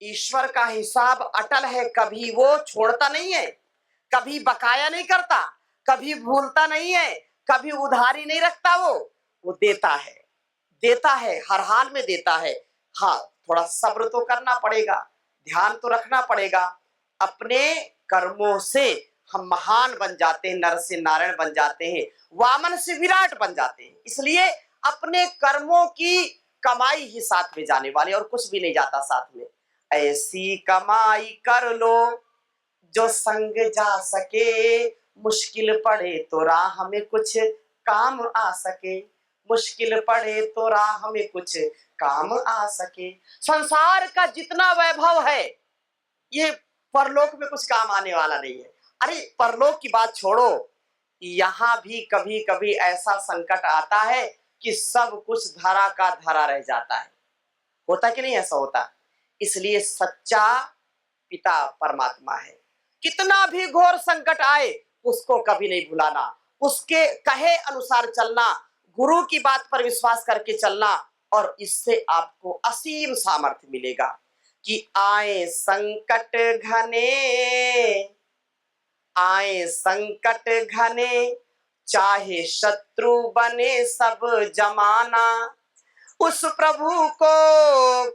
ईश्वर का हिसाब अटल है, कभी वो छोड़ता नहीं है, कभी बकाया नहीं करता, कभी भूलता नहीं है, कभी उधारी नहीं रखता। वो देता है, हर हाल में देता है। हाँ, थोड़ा सब्र तो करना पड़ेगा, ध्यान तो रखना पड़ेगा। अपने कर्मों से हम महान बन जाते हैं, नर से नारायण बन जाते हैं, वामन से विराट बन जाते हैं। इसलिए अपने कर्मों की कमाई ही साथ में जाने वाली, और कुछ भी नहीं जाता साथ में। ऐसी कमाई कर लो जो संग जा सके, मुश्किल पड़े तो राह में कुछ काम आ सके, मुश्किल पड़े तो राह में कुछ काम आ सके। संसार का जितना वैभव है ये परलोक में कुछ काम आने वाला नहीं है। अरे परलोक की बात छोड़ो, यहां भी कभी कभी ऐसा संकट आता है कि सब कुछ धरा का धरा रह जाता है। होता कि नहीं ऐसा होता? इसलिए सच्चा पिता परमात्मा है। कितना भी घोर संकट आए उसको कभी नहीं भुलाना, उसके कहे अनुसार चलना, गुरु की बात पर विश्वास करके चलना, और इससे आपको असीम सामर्थ्य मिलेगा। कि आए संकट घने, चाहे शत्रु बने सब जमाना, उस प्रभु को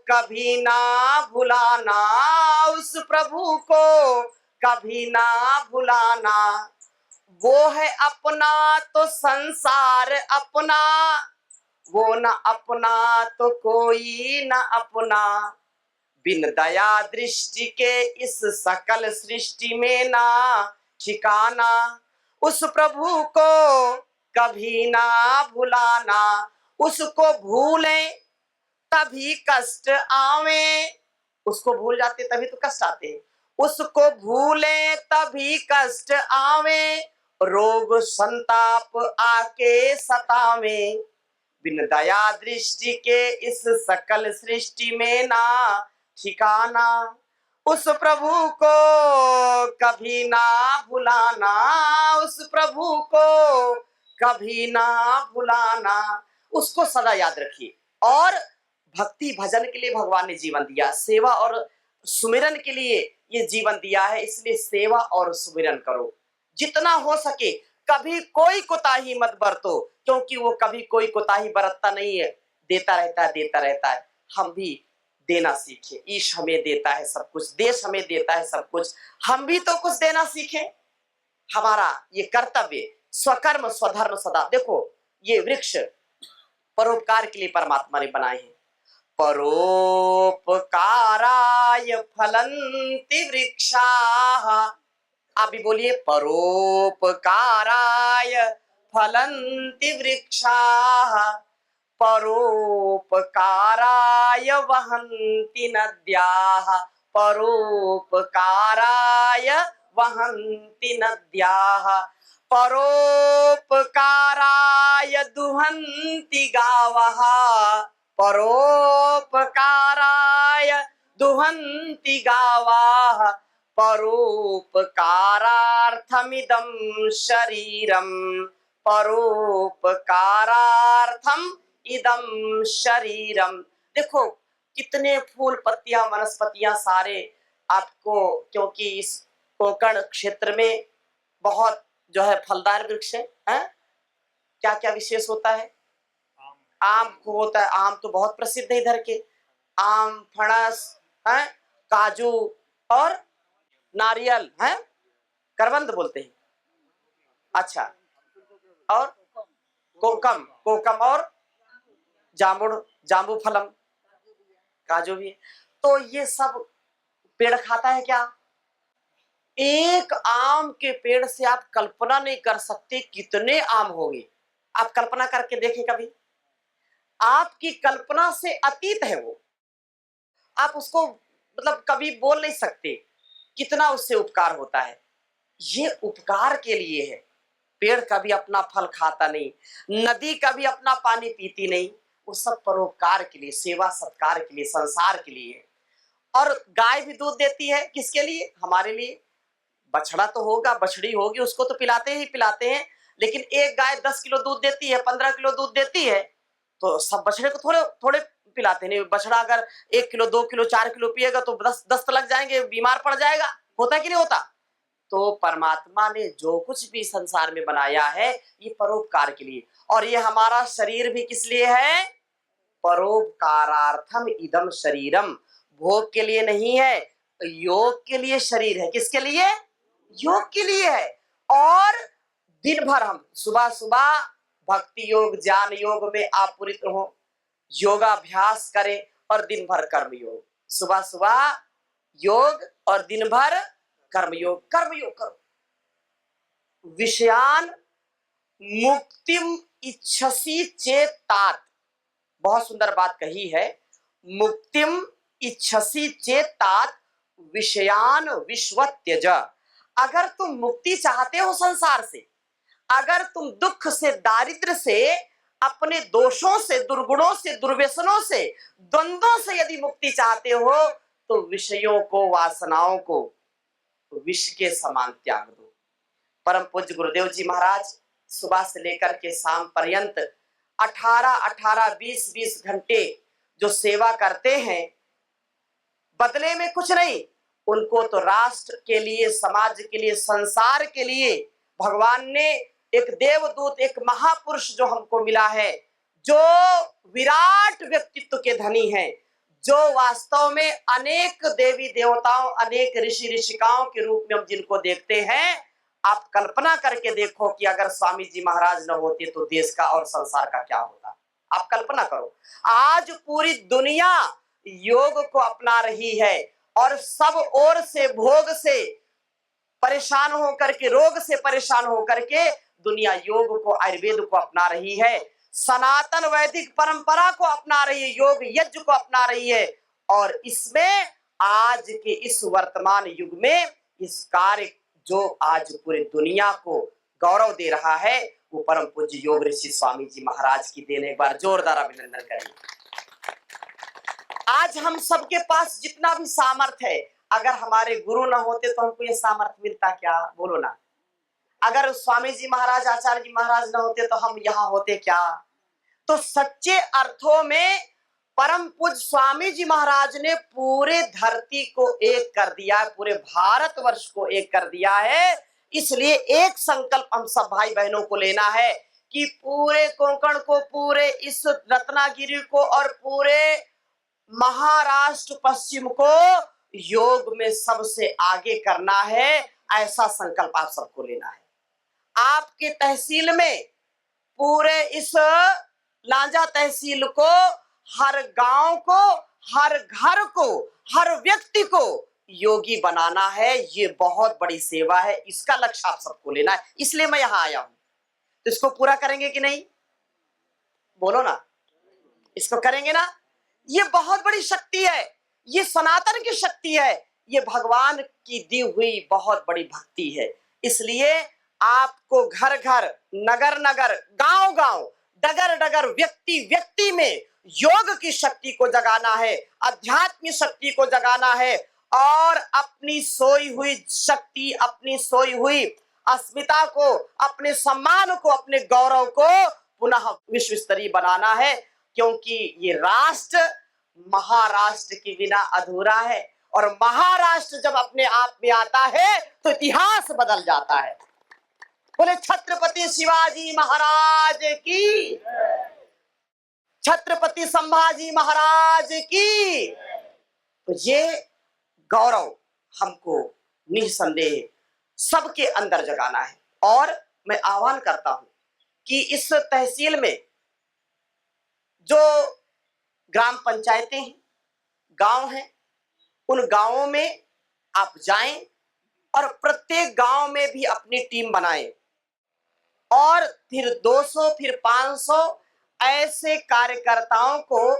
कभी ना भुलाना, उस प्रभु को कभी ना भुलाना। वो है अपना तो संसार अपना, वो न अपना तो कोई न अपना। बिन दया दृष्टि के इस सकल सृष्टि में ना ठिकाना, उस प्रभु को कभी ना भुलाना। उसको भूलें तभी कष्ट आवे, उसको भूल जाते तभी तो कष्ट आते हैं। उसको भूलें तभी कष्ट आवे, रोग संताप आके सतावे। बिन दया दृष्टि के इस सकल सृष्टि में ना ठिकाना, उस प्रभु को कभी ना भुलाना, उस प्रभु को कभी ना भुलाना। उसको सदा याद रखिए। और भक्ति भजन के लिए भगवान ने जीवन दिया, सेवा और सुमिरन के लिए ये जीवन दिया है। इसलिए सेवा और सुमिरन करो जितना हो सके। कभी कोई कोताही मत बरतो, क्योंकि वो कभी कोई कोताही बरतता नहीं है, देता रहता है। हम भी देना सीखें। ईश हमें देता है सब कुछ, देश हमें देता है सब कुछ, हम भी तो कुछ देना सीखें। हमारा ये कर्तव्य, स्वकर्म स्वधर्म सदा। देखो ये वृक्ष परोपकार के लिए परमात्मा ने बनाए हैं। परोपकाराय फलन्ति वृक्षाः। आप भी बोलिए, परोपकाराय फलन्ति वृक्षाः, परोपकाराय वहन्ति नद्याः, परोपकाराय वहन्ति नद्याः, परोपकाराय दुहन्ति गावः, परोपकाराय दुहन्ति गावः, परोपकारार्थमिदं शरीरम, परोपकारार्थम इदं शरीरम। देखो कितने फूल पत्तियां वनस्पतियां सारे आपको, क्योंकि इस कोंकण क्षेत्र में बहुत जो है फलदार वृक्ष है। क्या क्या विशेष होता है? आम को होता है, आम तो बहुत प्रसिद्ध है इधर के। आम, फणस है, काजू और नारियल है, करवंद बोलते हैं। अच्छा, और कोकम और जाम्बू फलम, काजू भी है। तो ये सब पेड़ खाता है क्या? एक आम के पेड़ से आप कल्पना नहीं कर सकते कितने आम होंगे। आप कल्पना करके देखें कभी, आपकी कल्पना से अतीत है वो। आप उसको मतलब कभी बोल नहीं सकते कितना उससे उपकार होता है। ये उपकार के लिए है। पेड़ कभी अपना फल खाता नहीं, नदी कभी अपना पानी पीती नहीं, वो सब परोपकार के लिए, सेवा सत्कार के लिए, संसार के लिए। और गाय भी दूध देती है, किसके लिए? हमारे लिए। बछड़ा तो होगा, बछड़ी होगी, उसको तो पिलाते हैं, लेकिन एक गाय 10 किलो दूध देती है, 15 किलो दूध देती है, तो सब बछड़े को थोड़े थोड़े पिलाते नहीं। बछड़ा अगर 1 किलो 2 किलो 4 किलो पिएगा तो दस्त लग जाएंगे, बीमार पड़ जाएगा। होता कि नहीं होता? तो परमात्मा ने जो कुछ भी संसार में बनाया है ये परोपकार के लिए, और ये हमारा शरीर भी किस लिए है? परोपकारार्थम इदम शरीरम। भोग के लिए नहीं है, योग के लिए शरीर है। किसके लिए? योग के लिए है। और दिन भर हम सुबह सुबह भक्ति योग ज्ञान योग में आप पूरित हो, योगाभ्यास करें, और दिन भर कर्म योग। सुबह सुबह योग और दिन भर कर्मयोग। कर्मयोग करो। विषयान मुक्तिम इच्छसि चेतात। बहुत सुंदर बात कही है। मुक्तिम इच्छसि चेतात विषयान विश्वत्यज। अगर तुम मुक्ति चाहते हो संसार से, अगर तुम दुख से, दारिद्र से, अपने दोषों से, दुर्गुणों से, दुर्व्यसनों से, द्वंद्वों से यदि मुक्ति चाहते हो तो विषयों को, वासनाओं को विष के समान त्याग दो। परम पूज्य गुरुदेव जी महाराज सुबह से लेकर के शाम पर्यंत 18-18, 20-20 घंटे जो सेवा करते हैं, बदले में कुछ नहीं। उनको तो राष्ट्र के लिए, समाज के लिए, संसार के लिए भगवान ने एक देवदूत, एक महापुरुष जो हमको मिला है, जो विराट व्यक्तित्व के धनी हैं, जो वास्तव में अनेक देवी देवताओं, अनेक ऋषि ऋषिकाओं के रूप में हम जिनको देखते हैं। आप कल्पना करके देखो कि अगर स्वामी जी महाराज न होते तो देश का और संसार का क्या होता। आप कल्पना करो। आज पूरी दुनिया योग को अपना रही है और सब ओर से भोग से परेशान होकर के, रोग से परेशान होकर के दुनिया योग को, आयुर्वेद को अपना रही है, सनातन वैदिक परंपरा को अपना रही है, योग यज्ञ को अपना रही है। और इसमें आज के इस वर्तमान युग में इस कार्य जो आज पूरी दुनिया को गौरव दे रहा है वो परम पूज्य योग ऋषि स्वामी जी महाराज की देन। एक बार जोरदार अभिनंदन करें। आज हम सबके पास जितना भी सामर्थ्य है, अगर हमारे गुरु ना होते तो हमको ये सामर्थ्य मिलता क्या? बोलो ना। अगर स्वामी जी महाराज, आचार्य जी महाराज ना होते तो हम यहाँ होते क्या? तो सच्चे अर्थों में परम पूज्य स्वामी जी महाराज ने पूरे धरती को एक कर दिया है, पूरे भारतवर्ष को एक कर दिया है। इसलिए एक संकल्प हम सब भाई बहनों को लेना है कि पूरे कोंकण को, पूरे इस रत्नागिरी को और पूरे महाराष्ट्र पश्चिम को योग में सबसे आगे करना है। ऐसा संकल्प आप सबको लेना है। आपके तहसील में, पूरे इस लांजा तहसील को, हर गांव को, हर घर को, हर व्यक्ति को योगी बनाना है। ये बहुत बड़ी सेवा है। इसका लक्ष्य आप सबको लेना है। इसलिए मैं यहां आया हूं। तो इसको पूरा करेंगे कि नहीं? बोलो ना। इसको करेंगे ना? ये बहुत बड़ी शक्ति है, ये सनातन की शक्ति है, ये भगवान की दी हुई बहुत बड़ी भक्ति है। इसलिए आपको घर घर, नगर नगर, गांव गांव, डगर डगर, व्यक्ति व्यक्ति में योग की शक्ति को जगाना है, आध्यात्मिक शक्ति को जगाना है और अपनी सोई हुई शक्ति, अपनी सोई हुई अस्मिता को, अपने सम्मान को, अपने गौरव को पुनः विश्व स्तरीय बनाना है। क्योंकि ये राष्ट्र महाराष्ट्र के बिना अधूरा है, और महाराष्ट्र जब अपने आप में आता है तो इतिहास बदल जाता है। बोले छत्रपति शिवाजी महाराज की, छत्रपति संभाजी महाराज की। तो ये गौरव हमको निसंदेह सबके अंदर जगाना है। और मैं आह्वान करता हूं कि इस तहसील में जो ग्राम पंचायतें हैं, गांव हैं, उन गांवों में आप जाएं और प्रत्येक गांव में भी अपनी टीम बनाएं और फिर 200, फिर 500 ऐसे कार्यकर्ताओं को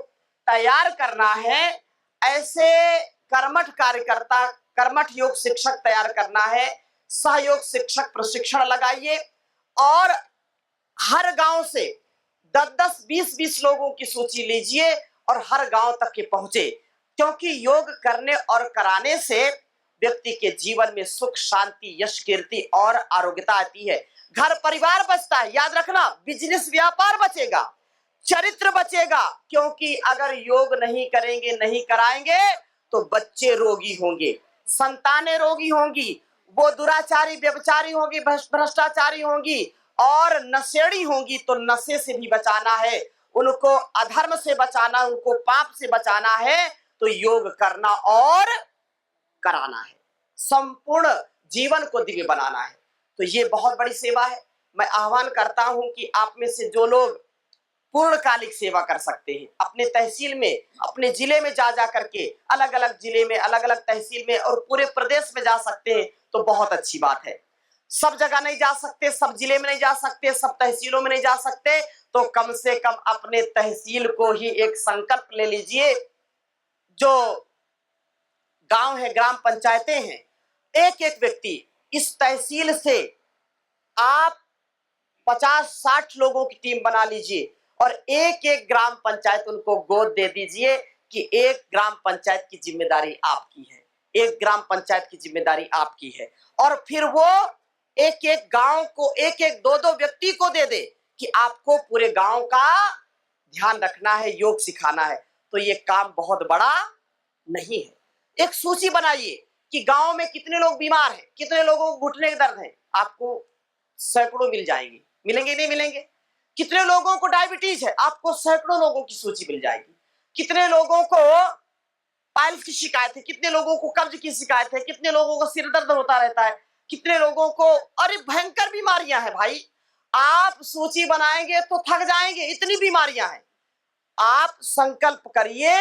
तैयार करना है। ऐसे कर्मठ कार्यकर्ता, कर्मठ योग शिक्षक तैयार करना है। सहयोग शिक्षक प्रशिक्षण लगाइए और हर गांव से 10-10, 20-20 लोगों की सूची लीजिए और हर गांव तक के पहुंचे। क्योंकि योग करने और कराने से व्यक्ति के जीवन में सुख, शांति, यश, कीर्ति और आरोग्यता आती है। घर परिवार बचता है। याद रखना, बिजनेस व्यापार बचेगा, चरित्र बचेगा। क्योंकि अगर योग नहीं करेंगे, नहीं कराएंगे तो बच्चे रोगी होंगे, संतानें रोगी होंगी, वो दुराचारी व्यभिचारी होंगी, भ्रष्टाचारी होंगी और नशेड़ी होंगी। तो नशे से भी बचाना है उनको, अधर्म से बचाना, उनको पाप से बचाना है तो योग करना और कराना है, संपूर्ण जीवन को दिव्य बनाना है। तो ये बहुत बड़ी सेवा है। मैं आह्वान करता हूं कि आप में से जो लोग पूर्णकालिक सेवा कर सकते हैं, अपने तहसील में, अपने जिले में जा करके, अलग अलग जिले में, अलग अलग तहसील में और पूरे प्रदेश में जा सकते हैं तो बहुत अच्छी बात है। सब जगह नहीं जा सकते, सब जिले में नहीं जा सकते, सब तहसीलों में नहीं जा सकते, तो कम से कम अपने तहसील को ही एक संकल्प ले लीजिए। जो गांव है, ग्राम पंचायतें हैं, एक एक व्यक्ति इस तहसील से आप 50-60 लोगों की टीम बना लीजिए और एक एक ग्राम पंचायत उनको गोद दे दीजिए कि एक ग्राम पंचायत की जिम्मेदारी आपकी है, एक ग्राम पंचायत की जिम्मेदारी आपकी है। और फिर वो एक एक गांव को, एक एक दो दो व्यक्ति को दे दे कि आपको पूरे गांव का ध्यान रखना है, योग सिखाना है। तो ये काम बहुत बड़ा नहीं है। एक सूची बनाइए कि गांव में कितने लोग बीमार हैं, कितने लोगों को घुटने के दर्द है, आपको सैकड़ों मिल जाएंगे, मिलेंगे नहीं मिलेंगे? कितने लोगों को डायबिटीज है, आपको सैकड़ों लोगों की सूची मिल जाएगी। कितने लोगों को पाइल्स की शिकायत है, कितने लोगों को कब्ज की शिकायत है, कितने लोगों को सिर दर्द होता रहता है, कितने लोगों को, अरे भयंकर बीमारियां हैं भाई। आप सूची बनाएंगे तो थक जाएंगे, इतनी बीमारियां हैं। आप संकल्प करिए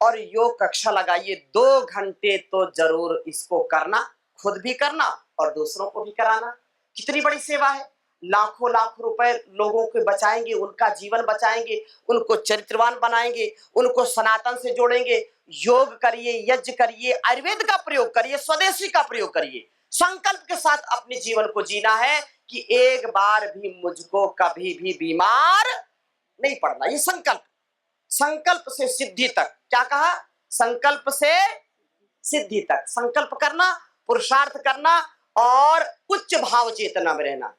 और योग कक्षा लगाइए, 2 घंटे तो जरूर इसको करना, खुद भी करना और दूसरों को भी कराना। कितनी बड़ी सेवा है। लाखों लाख रुपए लोगों के बचाएंगे, उनका जीवन बचाएंगे, उनको चरित्रवान बनाएंगे, उनको सनातन से जोड़ेंगे। योग करिए, यज्ञ करिए, आयुर्वेद का प्रयोग करिए, स्वदेशी का प्रयोग करिए। संकल्प के साथ अपने जीवन को जीना है कि एक बार भी मुझको कभी भी बीमार नहीं पड़ना। ये संकल्प, संकल्प से सिद्धि तक, क्या कहा? संकल्प से सिद्धि तक संकल्प करना, पुरुषार्थ करना और उच्च भाव चेतना में रहना।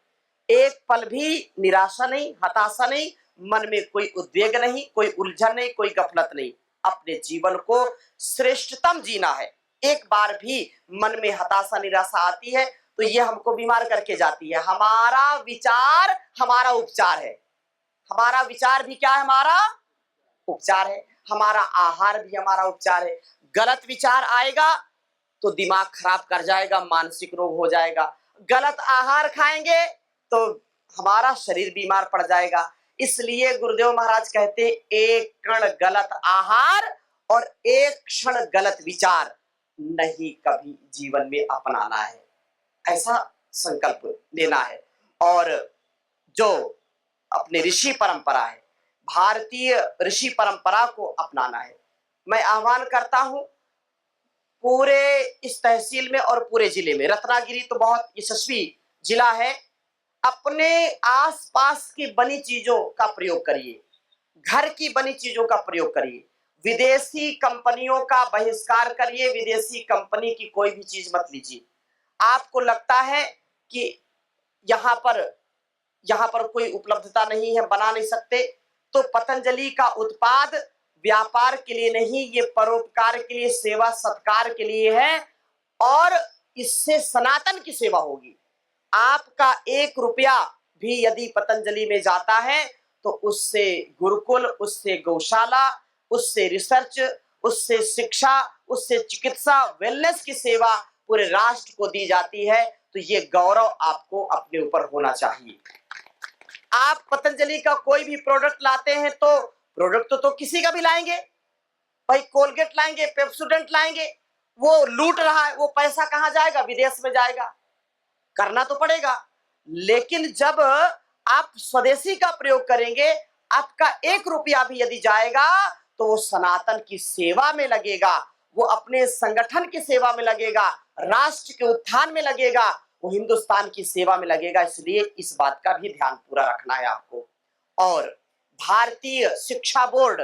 एक पल भी निराशा नहीं, हताशा नहीं, मन में कोई उद्वेग नहीं, कोई उलझन नहीं, कोई गफलत नहीं। अपने जीवन को श्रेष्ठतम जीना है। एक बार भी मन में हताशा निराशा आती है तो ये हमको बीमार करके जाती है। हमारा विचार हमारा उपचार है। हमारा विचार भी क्या है? हमारा उपचार है। हमारा आहार भी हमारा उपचार है। गलत विचार आएगा तो दिमाग खराब कर जाएगा, मानसिक रोग हो जाएगा। गलत आहार खाएंगे तो हमारा शरीर बीमार पड़ जाएगा। इसलिए गुरुदेव महाराज कहते, एक कण गलत आहार और एक क्षण गलत विचार नहीं कभी जीवन में अपनाना है। ऐसा संकल्प लेना है। और जो अपने ऋषि परंपरा है, भारतीय ऋषि परंपरा को अपनाना है। मैं आह्वान करता हूं पूरे इस तहसील में और पूरे जिले में, रत्नागिरी तो बहुत यशस्वी जिला है, अपने आसपास की बनी चीजों का प्रयोग करिए, घर की बनी चीजों का प्रयोग करिए, विदेशी कंपनियों का बहिष्कार करिए, विदेशी कंपनी की कोई भी चीज मत लीजिए। आपको लगता है कि यहाँ पर कोई उपलब्धता नहीं है, बना नहीं सकते, तो पतंजलि का उत्पाद व्यापार के लिए नहीं, ये परोपकार के लिए, सेवा सत्कार के लिए है और इससे सनातन की सेवा होगी। आपका 1 रुपया भी यदि पतंजलि में जाता है तो उससे गुरुकुल, उससे गौशाला, उससे रिसर्च, उससे शिक्षा, उससे चिकित्सा, वेलनेस की सेवा पूरे राष्ट्र को दी जाती है। तो ये गौरव आपको अपने ऊपर होना चाहिए। आप पतंजलि का कोई भी प्रोडक्ट लाते हैं तो प्रोडक्ट तो किसी का भी लाएंगे भाई, कोलगेट लाएंगे, पेप्सोडेंट लाएंगे, वो लूट रहा है, वो पैसा कहां जाएगा? विदेश में जाएगा। करना तो पड़ेगा, लेकिन जब आप स्वदेशी का प्रयोग करेंगे, आपका 1 रुपया भी यदि जाएगा तो वो सनातन की सेवा में लगेगा, वो अपने संगठन की सेवा में लगेगा, राष्ट्र के उत्थान में लगेगा, वो हिंदुस्तान की सेवा में लगेगा। इसलिए इस बात का भी ध्यान पूरा रखना है आपको। और भारतीय शिक्षा बोर्ड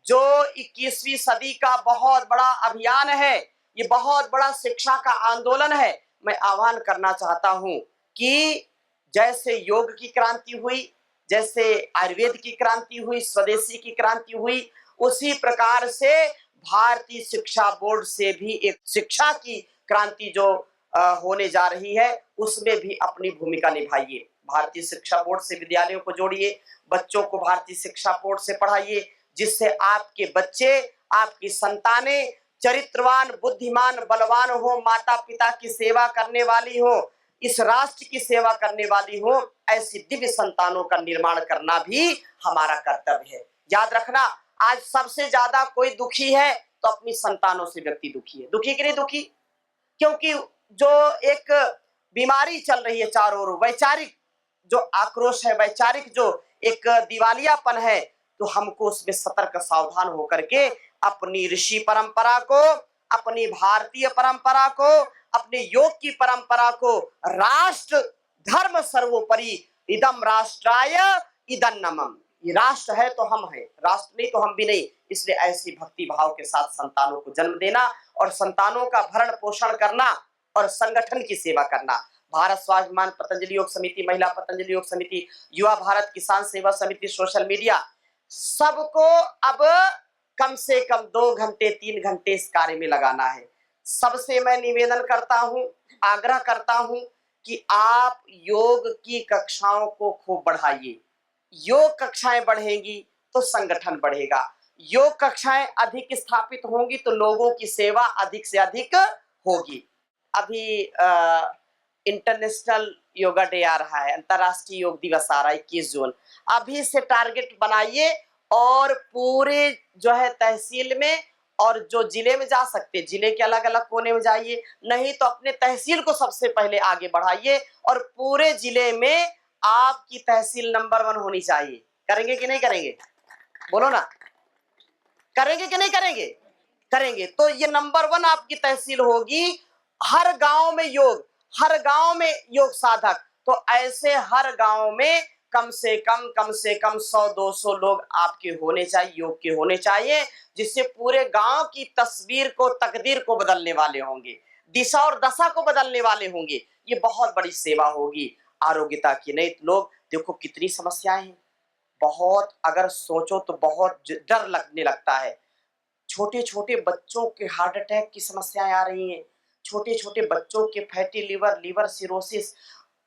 जो 21वीं सदी का बहुत बड़ा अभियान है, ये बहुत बड़ा शिक्षा का आंदोलन है। मैं आह्वान करना चाहता हूं कि जैसे योग की क्रांति हुई, जैसे आयुर्वेद की क्रांति हुई, स्वदेशी की क्रांति हुई, उसी प्रकार से भारतीय शिक्षा बोर्ड से भी एक शिक्षा की क्रांति जो होने जा रही है, उसमें भी अपनी भूमिका निभाइए। भारतीय शिक्षा बोर्ड से विद्यालयों को जोड़िए, बच्चों को भारतीय शिक्षा बोर्ड से पढ़ाइए, जिससे आपके बच्चे, आपकी संतानें चरित्रवान, बुद्धिमान, बलवान हो, माता पिता की सेवा करने वाली हो, इस राष्ट्र की सेवा करने वाली हो। ऐसी दिव्य संतानों का निर्माण करना भी हमारा कर्तव्य है। याद रखना, आज सबसे ज्यादा कोई दुखी है तो अपनी संतानों से व्यक्ति दुखी है। दुखी कि नहीं दुखी? क्योंकि जो एक बीमारी चल रही है चारों ओर, वैचारिक जो आक्रोश है, वैचारिक जो एक दिवालियापन है, तो हमको उसमें सतर्क सावधान होकर के अपनी ऋषि परंपरा को, अपनी भारतीय परंपरा को, अपने योग की परंपरा को, राष्ट्र धर्म सर्वोपरि, इदम राष्ट्राय इदन्नमम, ये राष्ट्र है तो हम हैं, राष्ट्र नहीं तो हम भी नहीं। इसलिए ऐसी भक्ति भाव के साथ संतानों को जन्म देना और संतानों का भरण पोषण करना और संगठन की सेवा करना। भारत स्वाभिमान पतंजलि योग समिति, महिला पतंजलि योग समिति, युवा भारत किसान सेवा समिति, सोशल मीडिया, सबको अब कम से कम 2 घंटे 3 घंटे इस कार्य में लगाना है। सबसे मैं निवेदन करता हूं, आग्रह करता हूं कि आप योग की कक्षाओं को खूब बढ़ाइए। योग कक्षाएं बढ़ेंगी तो संगठन बढ़ेगा, योग कक्षाएं अधिक स्थापित होंगी तो लोगों की सेवा अधिक से अधिक होगी। अभी इंटरनेशनल योगा डे आ रहा है, अंतर्राष्ट्रीय योग दिवस आ रहा है 21 जून। अभी से टारगेट बनाइए और पूरे जो है तहसील में और जो जिले में जा सकते, जिले के अलग अलग कोने में जाइए, नहीं तो अपने तहसील को सबसे पहले आगे बढ़ाइए और पूरे जिले में आपकी तहसील नंबर 1 होनी चाहिए। करेंगे कि नहीं करेंगे? बोलो ना, करेंगे कि नहीं करेंगे? करेंगे तो ये नंबर 1 आपकी तहसील होगी। हर गांव में योग, हर गांव में योग साधक, तो ऐसे हर गांव में कम से कम 100-200 लोग आपके होने चाहिए, योग के होने चाहिए, जिससे पूरे गांव की तस्वीर को, तकदीर को बदलने वाले होंगे, दिशा और दशा को बदलने वाले होंगे। ये बहुत बड़ी सेवा होगी आरोग्यता की। नहीं तो लोग देखो कितनी समस्याएं हैं, बहुत अगर सोचो तो बहुत डर लगने लगता है। छोटे छोटे बच्चों के हार्ट अटैक की समस्याएं आ रही हैं, छोटे छोटे बच्चों के फैटी लिवर, लिवर सिरोसिस,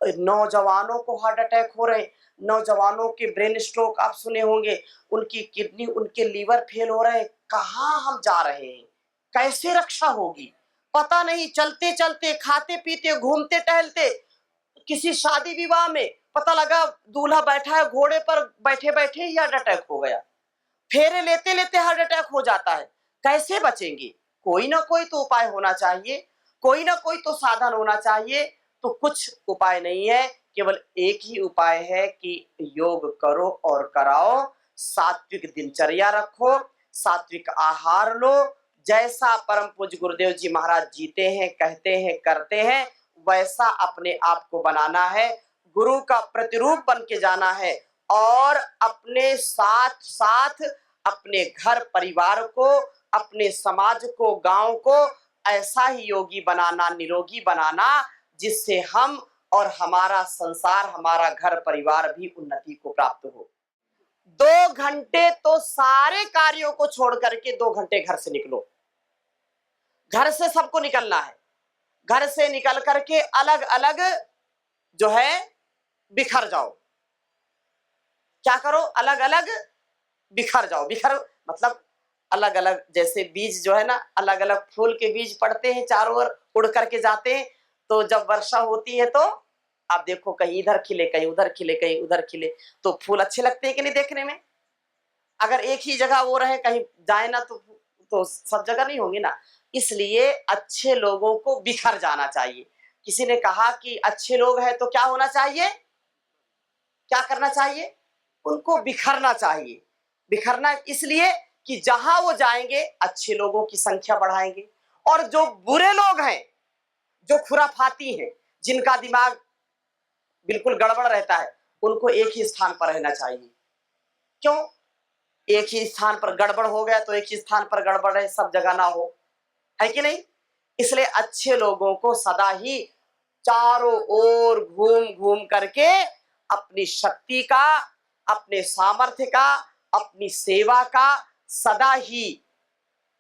नौजवानों को हार्ट अटैक हो रहे, नौजवानों के ब्रेन स्ट्रोक आप सुने होंगे, उनकी किडनी, उनके लीवर फेल हो रहे हैं। कहाँ हम जा रहे हैं? कैसे रक्षा होगी? पता नहीं। चलते चलते, खाते पीते, घूमते टहलते, किसी शादी विवाह में पता लगा दूल्हा बैठा है घोड़े पर, बैठे बैठे ही हार्ट अटैक हो गया, फेरे लेते लेते हार्ट अटैक हो जाता है। कैसे बचेंगे? कोई ना कोई तो उपाय होना चाहिए, कोई ना कोई तो साधन होना चाहिए। तो कुछ उपाय नहीं है, केवल एक ही उपाय है कि योग करो और कराओ, सात्विक दिनचर्या रखो, सात्विक आहार लो, जैसा परम पूज्य गुरुदेव जी महाराज जीते हैं, कहते हैं, करते हैं, वैसा अपने आप को बनाना है, गुरु का प्रतिरूप बन के जाना है और अपने साथ साथ अपने घर परिवार को, अपने समाज को, गांव को ऐसा ही योगी बनाना, निरोगी बनाना, जिससे हम और हमारा संसार, हमारा घर परिवार भी उन्नति को प्राप्त हो। 2 घंटे तो सारे कार्यों को छोड़ करके 2 घंटे घर से निकलो। घर से सबको निकलना है, घर से निकल करके अलग अलग जो है बिखर जाओ। क्या करो? अलग अलग बिखर जाओ। बिखर मतलब अलग अलग, जैसे बीज जो है ना, अलग अलग फूल के बीज पड़ते हैं, चारों ओर उड़ करके जाते हैं, तो जब वर्षा होती है तो आप देखो कहीं इधर खिले, कहीं उधर खिले, कहीं उधर खिले, तो फूल अच्छे लगते हैं कि नहीं देखने में? अगर एक ही जगह वो रहे, कहीं जाए ना तो सब जगह नहीं होंगे ना। इसलिए अच्छे लोगों को बिखर जाना चाहिए। किसी ने कहा कि अच्छे लोग हैं तो क्या होना चाहिए, क्या करना चाहिए? उनको बिखरना चाहिए। बिखरना इसलिए कि जहां वो जाएंगे अच्छे लोगों की संख्या बढ़ाएंगे, और जो बुरे लोग हैं, जो खुराफाती हैं, जिनका दिमाग बिल्कुल गड़बड़ रहता है, उनको एक ही स्थान पर रहना चाहिए। क्यों? एक ही स्थान पर गड़बड़ हो गया तो एक ही स्थान पर गड़बड़ है, सब जगह ना हो, है कि नहीं? इसलिए अच्छे लोगों को सदा ही चारों ओर घूम घूम करके अपनी शक्ति का, अपने सामर्थ्य का, अपनी सेवा का सदा ही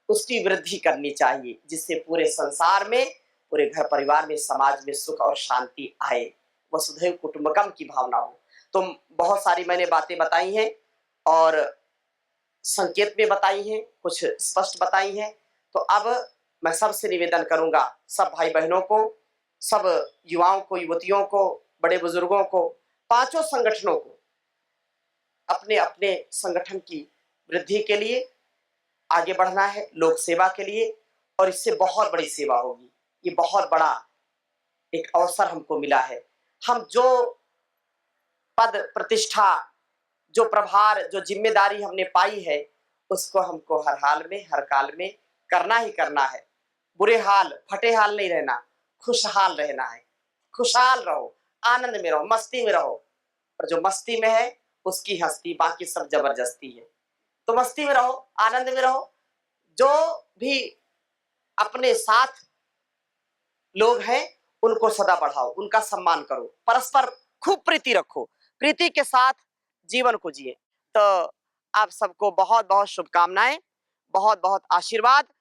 उसकी वृद्धि करनी चाहिए, जिससे पूरे संसार में, पूरे घर परिवार में, समाज में सुख और शांति आए, वसुधैव कुटुंबकम की भावना हो। तो बहुत सारी मैंने बातें बताई हैं और संकेत में बताई हैं, कुछ स्पष्ट बताई हैं। तो अब मैं सबसे निवेदन करूंगा, सब भाई बहनों को, सब युवाओं को, युवतियों को, बड़े बुजुर्गों को, पांचों संगठनों को अपने अपने संगठन की वृद्धि के लिए आगे बढ़ना है, लोक सेवा के लिए, और इससे बहुत बड़ी सेवा होगी। ये बहुत बड़ा एक अवसर हमको मिला है। हम जो पद प्रतिष्ठा, जो प्रभार, जो जिम्मेदारी हमने पाई है, उसको हमको हर हाल में, हर काल में करना ही करना है। बुरे हाल, फटे हाल नहीं रहना, खुशहाल रहना है। खुशहाल रहो, आनंद में रहो, मस्ती में रहो। और जो मस्ती में है उसकी हस्ती, बाकी सब जबरदस्ती है। तो मस्ती में रहो, आनंद में रहो। जो भी अपने साथ लोग हैं उनको सदा बढ़ाओ, उनका सम्मान करो, परस्पर खूब प्रीति रखो, प्रीति के साथ जीवन को जिए। तो आप सबको बहुत बहुत शुभकामनाएं, बहुत बहुत आशीर्वाद।